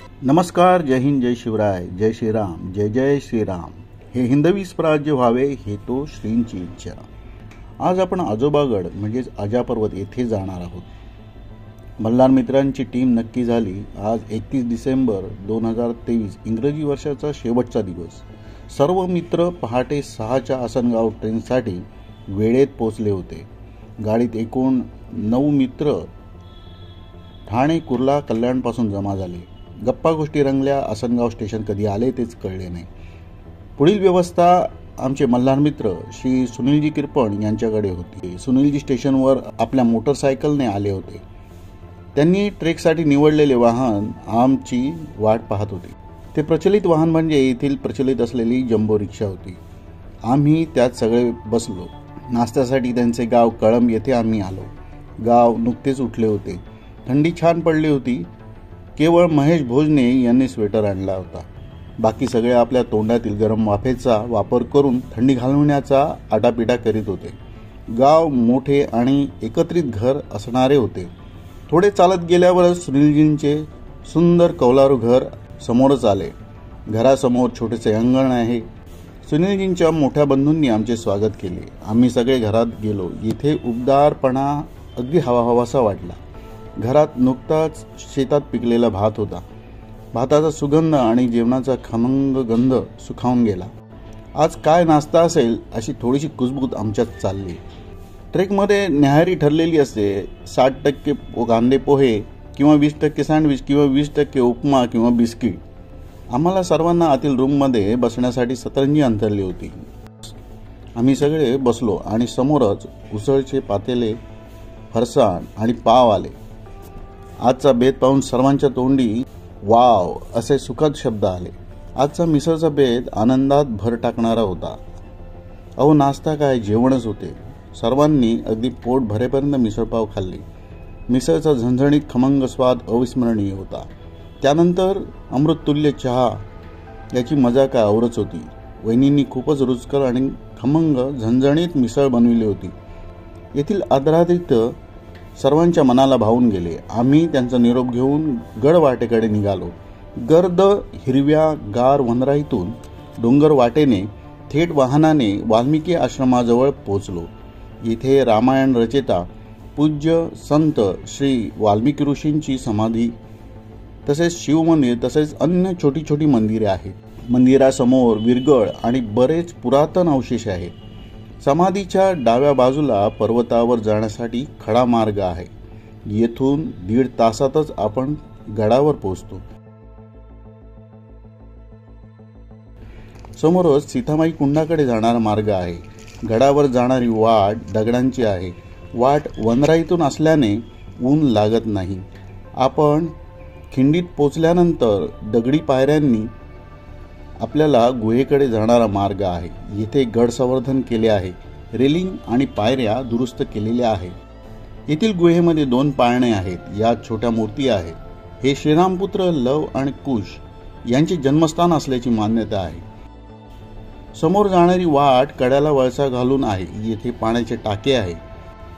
नमस्कार, जय हिंद, जय शिवराय, जय श्रीराम, जय जय श्रीराम. हे हिंदवी स्वराज्य व्हावे हेतू श्रींची इच्छा. आज आपण आजोबागड म्हणजेच आजा पर्वत येथे जाणार आहोत. मल्हार मित्रांची टीम नक्की झाली. आज 31 डिसेंबर 2023 इंग्रजी वर्षाचा शेवटचा दिवस. सर्व मित्र पहाटे 6च्या आसनगाव ट्रेनसाठी वेळेत पोचले होते. गाडीत एकूण 9 मित्र ठाणे, कुर्ला, कल्याणपासून जमा झाले. गप्पा गोष्टी रंगल्या. आसनगाव स्टेशन कधी आले तेच कळले नाही. पुढील व्यवस्था आमचे मल्हार मित्र श्री सुनीलजी किरपण यांच्याकडे होती. सुनीलजी स्टेशनवर आपल्या मोटरसायकलने आले होते. त्यांनी ट्रेकसाठी निवडलेले वाहन आमची वाट पाहत होते. ते प्रचलित वाहन म्हणजे येथील प्रचलित असलेली जम्बो रिक्षा होती. आम्ही त्यात सगळे बसलो. नाश्त्यासाठी त्यांचे गाव कळंब येथे आम्ही आलो. गाव नुकतेच उठले होते. थंडी छान पडली होती. केवळ महेश भोजने यांनी स्वेटर आणला होता. बाकी सगळे आपल्या तोंडातील गरम वाफेचा वापर करून थंडी घालवण्याचा आटापिटा करीत होते. गाव मोठे आणि एकत्रित घर असणारे होते. थोडे चालत गेल्यावरच सुनीलजींचे सुंदर कौलारू घर समोरच आले. घरासमोर छोटेसे अंगण आहे. सुनीलजींच्या मोठ्या बंधूंनी आमचे स्वागत केले. आम्ही सगळे घरात गेलो. इथे उबदारपणा अगदी हवाहवासा वाटला. घरात नुकताच शेतात पिकलेला भात होता. भाताचा सुगंध आणि जेवणाचा खमंग गंध सुखावून गेला. आज काय नाश्ता असेल अशी थोडीशी कुजबूज आमच्यात चालली. ट्रेकमध्ये न्याहारी ठरलेली असते. 60% कांदे पोहे किंवा 20% सँडविच किंवा 20% उपमा किंवा बिस्किट. आम्हाला सर्वांना आतील रूममध्ये बसण्यासाठी सतरंजी अंतरली होती. आम्ही सगळे बसलो आणि समोरच उसळचे पातेले, फरसाण आणि पाव आले. आजचा बेत पाहून सर्वांच्या तोंडी वाव असे सुखद शब्द आले. आजचा मिसळचा बेत आनंदात भर टाकणारा होता. अहो, नाश्ता काय, जेवणच होते. सर्वांनी अगदी पोट भरेपर्यंत मिसळपाव खाल्ली. मिसळचा झणझणीत खमंग स्वाद अविस्मरणीय होता. त्यानंतर अमृततुल्य चहा. याची मजा काय औरच होती. वहिनींनी खूपच रुचकर आणि खमंग झणझणीत मिसळ बनविली होती. येथील आदरातिथ्य सर्वांच्या मनाला भावून गेले. आम्ही त्यांचा निरोप घेऊन गड वाटेकडे निघालो. गर्द हिरव्या गार वनराईतून डोंगर वाटेने थेट वाहनाने वाल्मिकी आश्रमाजवळ पोचलो. इथे रामायण रचयिता पूज्य संत श्री वाल्मिकी ऋषींची समाधी, तसेच शिवमंदिर, तसेच अन्य छोटी छोटी मंदिरे आहेत. मंदिरासमोर विरगळ आणि बरेच पुरातन अवशेष आहेत. समाधीच्या डाव्या बाजूला पर्वतावर जाण्यासाठी खडा मार्ग आहे. येथून 1.5 तासातच आपण गडावर पोहोचतो. समोरच सीतामाई कुंडाकडे जाणारा मार्ग आहे. गडावर जाणारी वाट दगडांची आहे. वाट वनराईतून असल्याने ऊन लागत नाही. आपण खिंडीत पोचल्यानंतर दगडी पायऱ्यांनी आपल्याला गुहेकडे जाणारा मार्ग आहे. येथे गड संवर्धन केले आहे. रेलिंग आणि पायऱ्या दुरुस्त केलेल्या आहेत. येथील गुहेमध्ये 2 पाळणे आहेत. यात छोट्या मूर्ती आहेत. हे श्रीरामपुत्र लव आणि कुश यांचे जन्मस्थान असल्याची मान्यता आहे. समोर जाणारी वाट कड्याला वळसा घालून आहे. येथे पाण्याचे टाके आहे.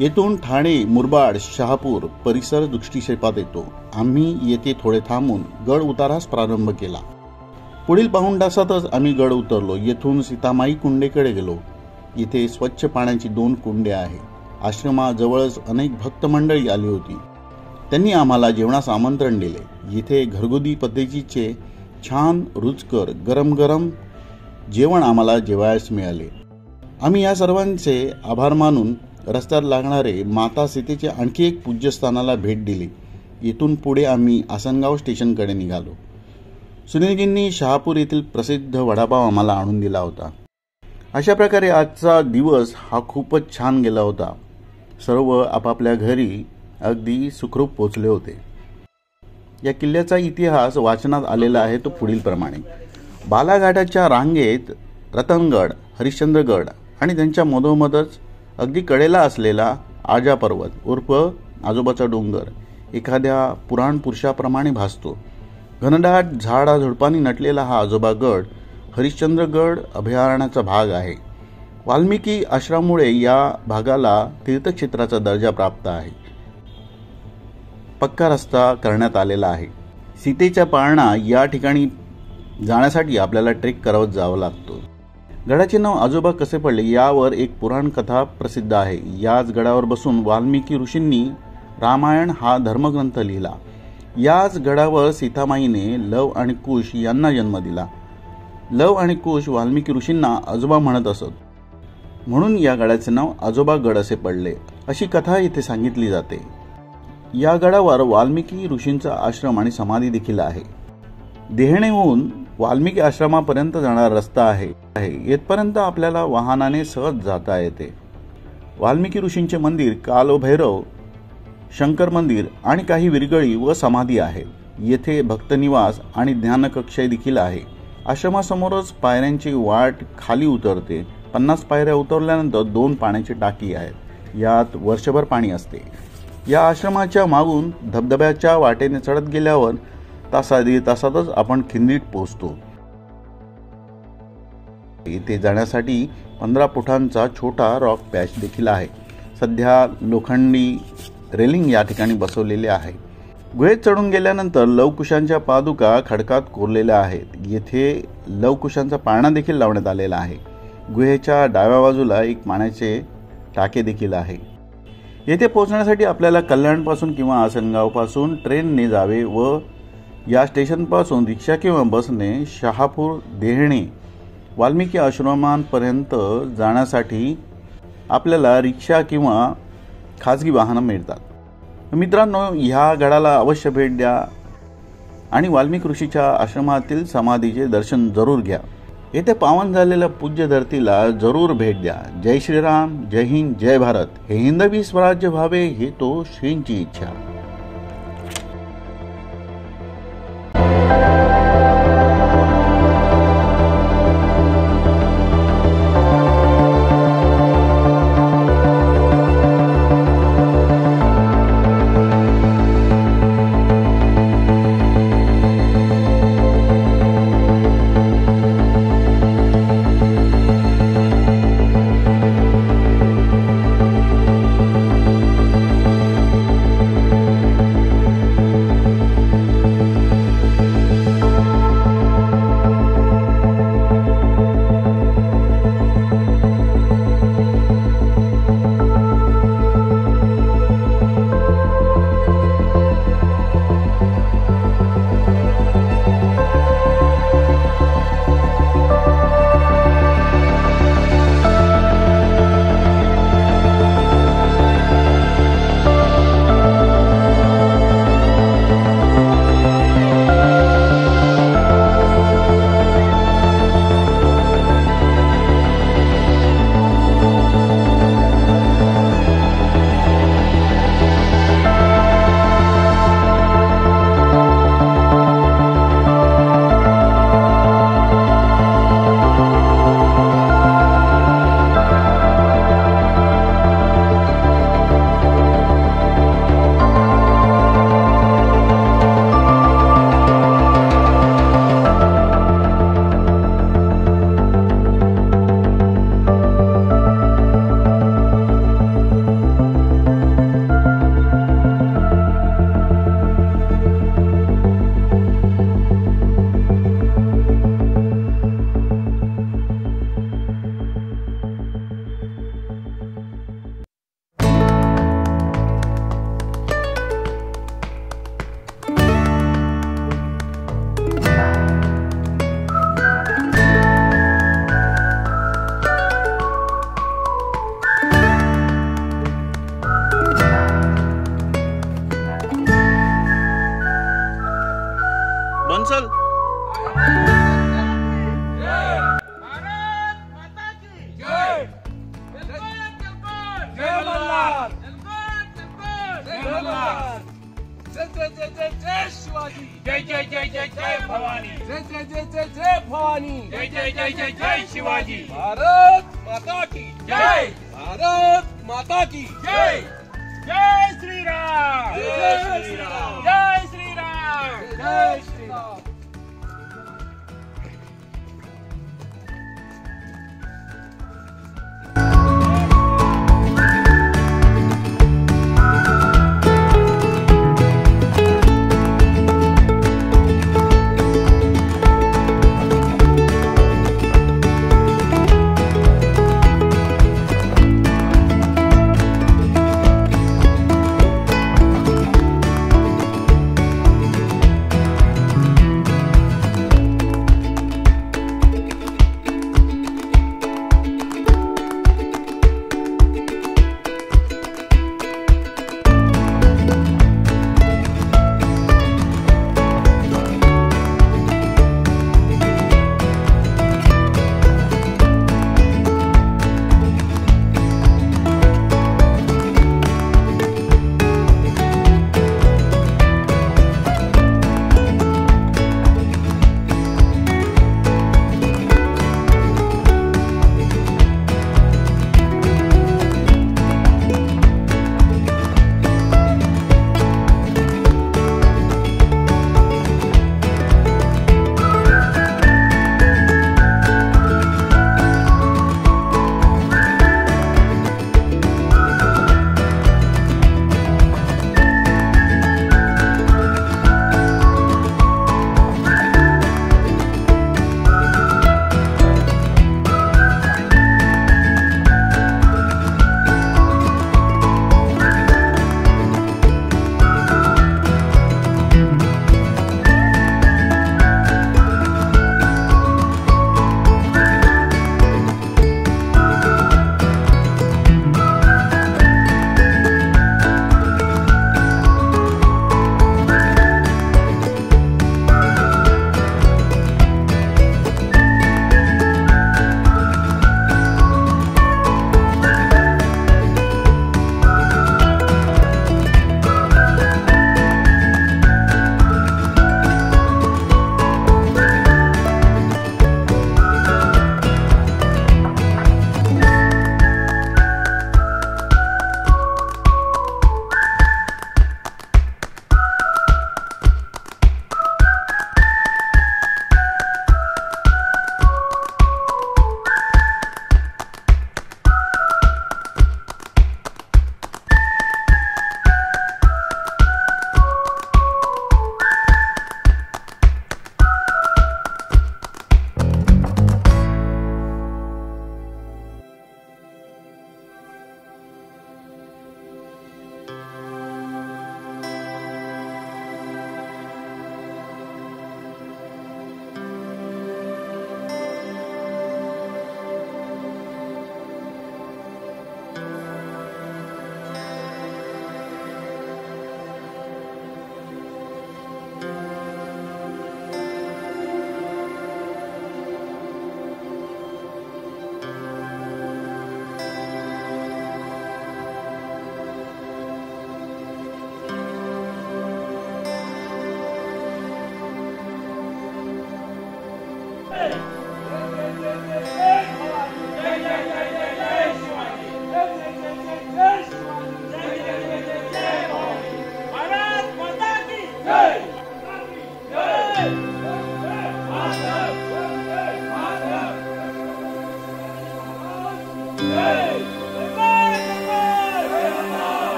येथून ठाणे, मुरबाड, शहापूर परिसर दृष्टिक्षेपात येतो. आम्ही येथे थोडे थांबून गड उतारास प्रारंभ केला. पुढील पाऊण तासातच आम्ही गड उतरलो. येथून सीतामाई कुंडेकडे गेलो. इथे स्वच्छ पाण्याची 2 कुंडे आहेत. आश्रमाजवळच अनेक भक्त मंडळी आली होती. त्यांनी आम्हाला जेवणास आमंत्रण दिले. येथे घरगुती पद्धतीचे छान रुचकर गरम गरम जेवण आम्हाला जेवायस मिळाले. आम्ही या सर्वांचे आभार मानून रस्त्यात लागणारे माता सीतेचे आणखी एक पूज्यस्थानाला भेट दिली. येथून पुढे आम्ही आसनगाव स्टेशनकडे निघालो. सुनीलजींनी शहापूर येथील प्रसिद्ध वडापाव आम्हाला आणून दिला होता. अशा प्रकारे आजचा दिवस हा खूपच छान गेला होता. सर्व आपापल्या घरी अगदी सुखरूप पोचले होते. या किल्ल्याचा इतिहास वाचनात आलेला आहे तो पुढील प्रमाणे. बालाघाटाच्या रांगेत रतनगड, हरिश्चंद्रगड आणि त्यांच्या मधोमधच अगदी कडेला असलेला आजा पर्वत उर्फ आजोबाचा डोंगर एखाद्या पुराण पुरुषाप्रमाणे भासतो. घनदाट झाडाझुडपांनी नटलेला हा आजोबा गड हरिश्चंद्रगड अभयारण्याचा भाग आहे. वाल्मिकी आश्रमामुळे या भागाला तीर्थक्षेत्राचा दर्जा प्राप्त आहे. पक्का रस्ता करण्यात आलेला आहे. सीतेच्या पाळणा या ठिकाणी जाण्यासाठी आपल्याला ट्रेक करत जावं लागतो। गडाचे नाव आजोबा कसे पडले यावर एक पुराण कथा प्रसिद्ध आहे। याच गडावर बसून वाल्मिकी ऋषींनी रामायण हा धर्मग्रंथ लिहिला। याच गडावर सीतामाईने लव आणि कुश यांना जन्म दिला। लव आणि कुश वाल्मिकी ऋषींना आजोबा म्हणत असत, म्हणून या गडाचे नाव आजोबा गड असे पडले, अशी कथा इथे सांगितली जाते। या गडावर वाल्मिकी ऋषींचा आश्रम आणि समाधी देखील आहे। देहणेहून वाल्मिकी आश्रमापर्यंत जाणारा रस्ता आहे। येथपर्यंत आपल्याला वाहनाने सहज जाता येते। वाल्मिकी ऋषींचे मंदिर, कालभैरव, शंकर मंदिर आणि काही विरगळी व समाधी आहेत। येथे भक्तनिवास आणि ज्ञानकक्ष देखील आहे। आश्रमासमोरच पायऱ्यांची वाट खाली उतरते। 50 पायऱ्या उतरल्यानंतर 2 पाण्याची टाकी आहेत। यात वर्षभर पाणी असते। या आश्रमाच्या मागून धबधब्याच्या वाटेने चढत गेल्यावर दीड तासातच आपण खिंडीत पोहोचतो। इथे जाण्यासाठी 15 फुटांचा छोटा रॉक पॅच देखील आहे। सध्या लोखंडी रेलिंग या ठिकाणी बसवलेले आहे। गुहेत चढून गेल्यानंतर लवकुशांच्या पादुका खडकात कोरलेल्या आहेत। येथे लवकुशांचा पाळणा देखील लावण्यात आलेला आहे। गुहेच्या डाव्या बाजूला एक पाण्याचे टाके देखील आहे। येथे पोहोचण्यासाठी आपल्याला कल्याणपासून किंवा आसनगावपासून ट्रेनने जावे व या स्टेशनपासून रिक्षा किंवा बसने शहापूर, देहणे, वाल्मिकी आश्रमांपर्यंत जाण्यासाठी आपल्याला रिक्षा किंवा खाजगी वाहनं मिळतात। मित्रांनो, ह्या गडाला अवश्य भेट द्या आणि वाल्मिकी ऋषीच्या आश्रमातील समाधीचे दर्शन जरूर घ्या। येथे पावन झालेल्या पूज्य धरतीला जरूर भेट द्या। जय श्रीराम, जय हिंद, जय भारत। हे हिंदवी स्वराज्य व्हावे ही तो श्रींची इच्छा। बंसल जय शिवाजी जय जय जय जय जय भवानी जय जय जय जय जय भवानी जय जय जय जय जय शिवाजी भारत माता की जय भारत माता की जय जय श्री राम जय श्री राम जय श्री राम जय श्री राम।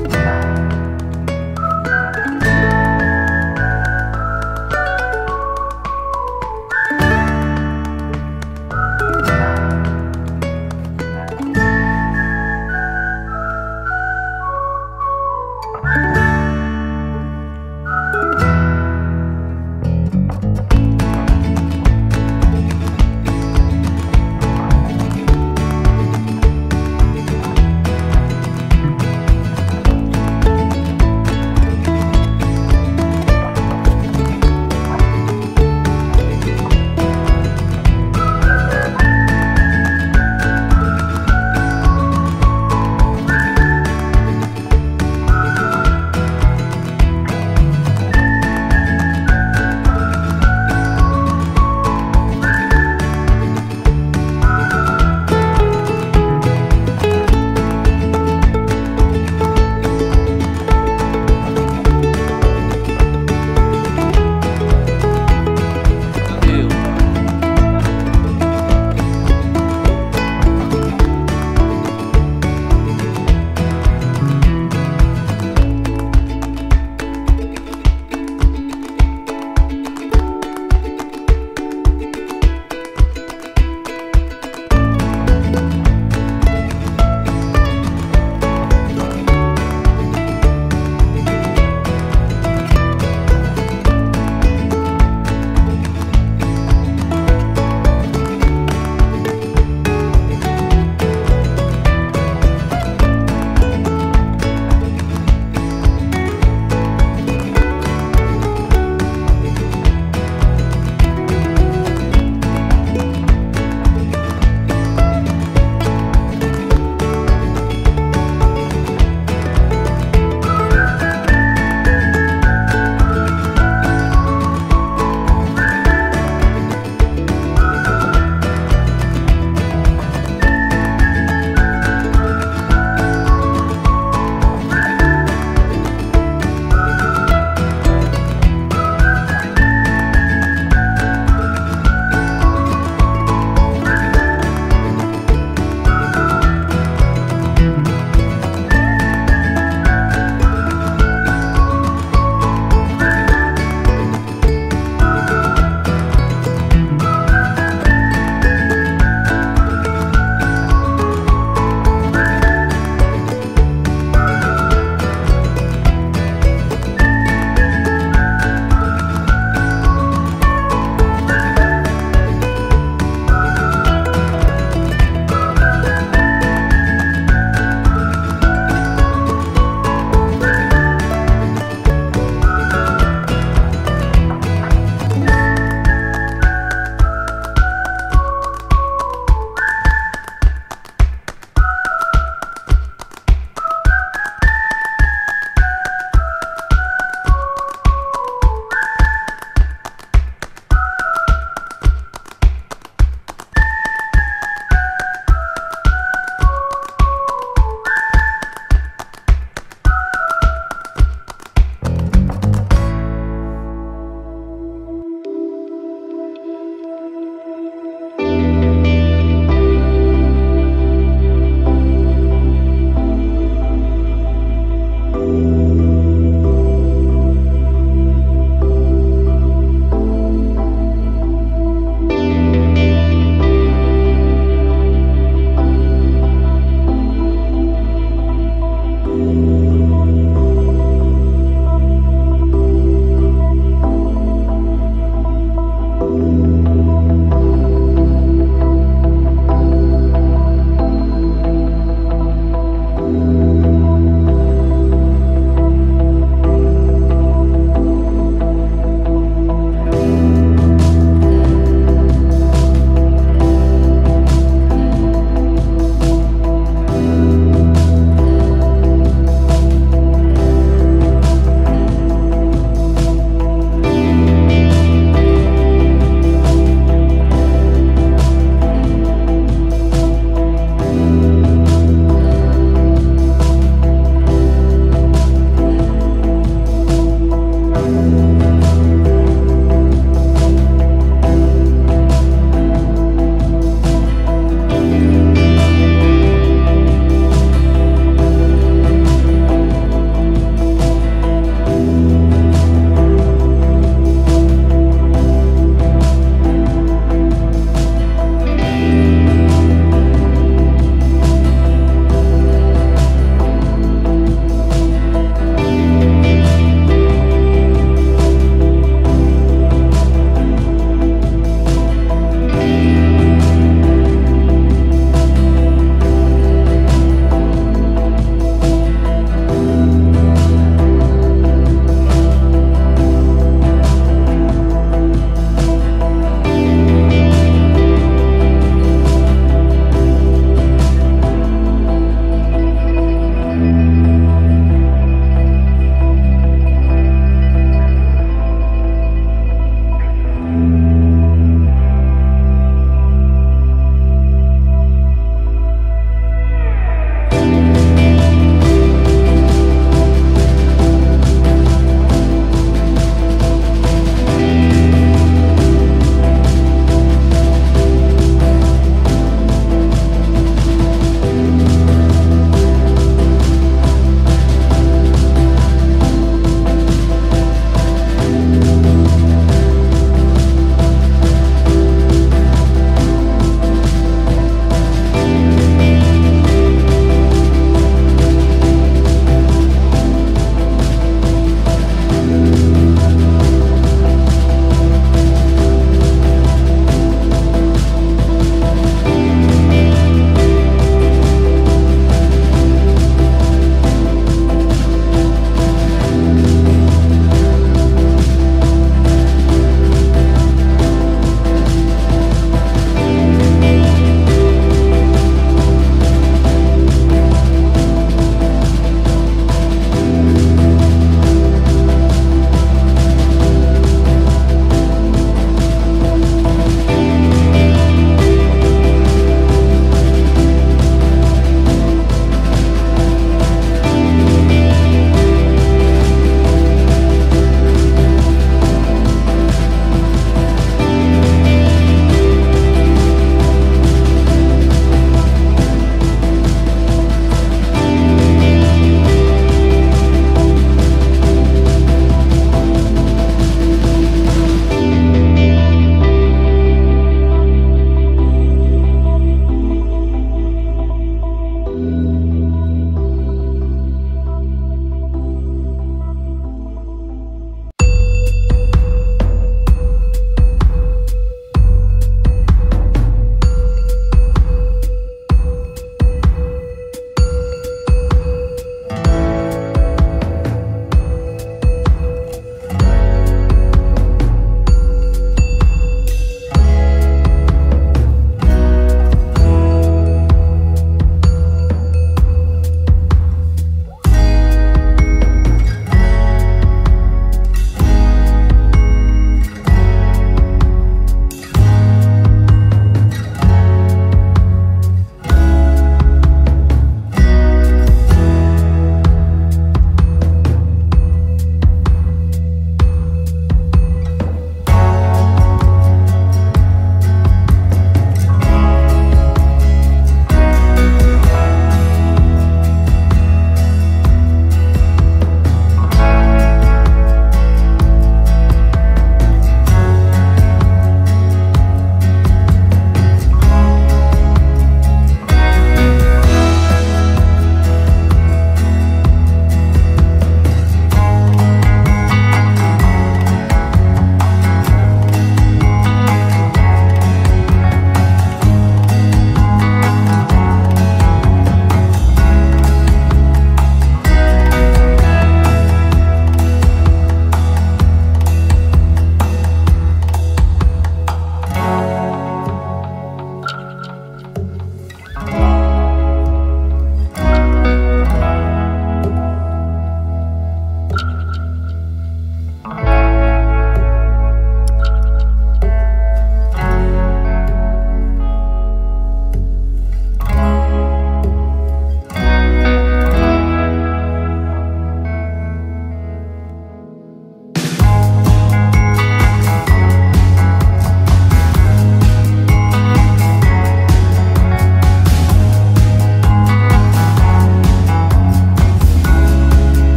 धन्यवाद.